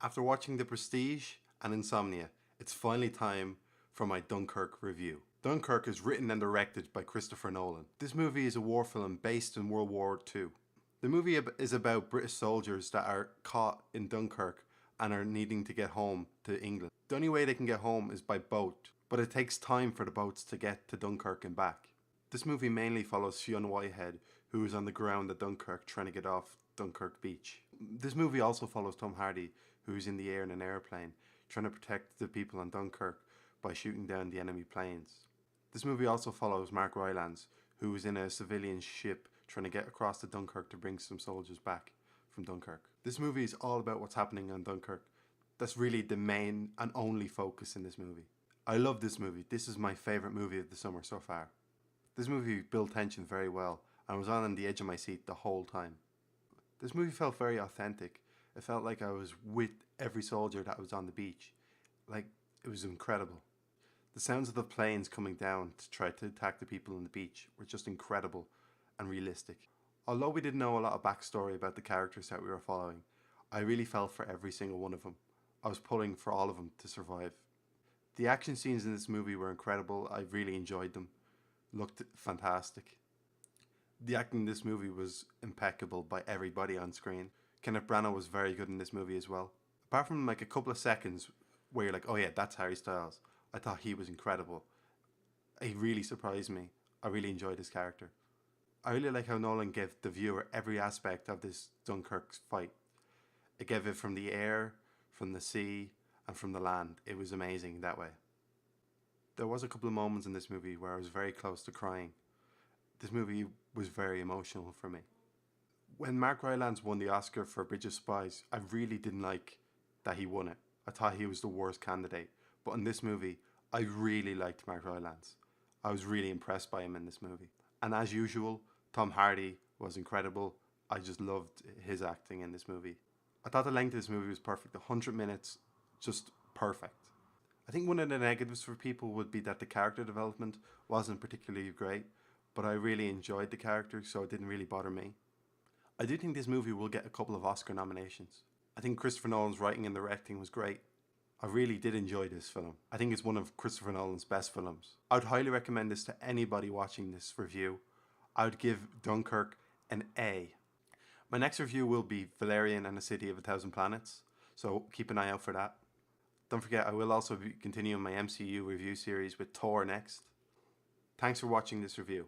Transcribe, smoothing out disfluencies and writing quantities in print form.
After watching The Prestige and Insomnia, it's finally time for my Dunkirk review. Dunkirk is written and directed by Christopher Nolan. This movie is a war film based in World War II. The movie is about British soldiers that are caught in Dunkirk and are needing to get home to England. The only way they can get home is by boat, but it takes time for the boats to get to Dunkirk and back. This movie mainly follows Fionn Whitehead, who is on the ground at Dunkirk trying to get off Dunkirk beach. This movie also follows Tom Hardy, who is in the air in an airplane, trying to protect the people on Dunkirk by shooting down the enemy planes. This movie also follows Mark Rylance, who is in a civilian ship trying to get across to Dunkirk to bring some soldiers back from Dunkirk. This movie is all about what's happening on Dunkirk. That's really the main and only focus in this movie. I love this movie. This is my favourite movie of the summer so far. This movie built tension very well, and I was on the edge of my seat the whole time. This movie felt very authentic. It felt like I was with every soldier that was on the beach. Like, it was incredible. The sounds of the planes coming down to try to attack the people on the beach were just incredible and realistic. Although we didn't know a lot of backstory about the characters that we were following, I really felt for every single one of them. I was pulling for all of them to survive. The action scenes in this movie were incredible. I really enjoyed them. Looked fantastic. The acting in this movie was impeccable by everybody on screen. Kenneth Branagh was very good in this movie as well. Apart from like a couple of seconds where you're like, oh yeah, that's Harry Styles, I thought he was incredible. He really surprised me. I really enjoyed his character. I really like how Nolan gave the viewer every aspect of this Dunkirk fight. It gave it from the air, from the sea, and from the land. It was amazing that way. There was a couple of moments in this movie where I was very close to crying. This movie was very emotional for me. When Mark Rylance won the Oscar for Bridge of Spies, I really didn't like that he won it. I thought he was the worst candidate. But in this movie, I really liked Mark Rylance. I was really impressed by him in this movie. And as usual, Tom Hardy was incredible. I just loved his acting in this movie. I thought the length of this movie was perfect. 100 minutes, just perfect. I think one of the negatives for people would be that the character development wasn't particularly great, but I really enjoyed the character, so it didn't really bother me. I do think this movie will get a couple of Oscar nominations. I think Christopher Nolan's writing and directing was great. I really did enjoy this film. I think it's one of Christopher Nolan's best films. I would highly recommend this to anybody watching this review. I would give Dunkirk an A. My next review will be Valerian and the City of a Thousand Planets, so keep an eye out for that. Don't forget, I will also be continuing my MCU review series with Thor next. Thanks for watching this review.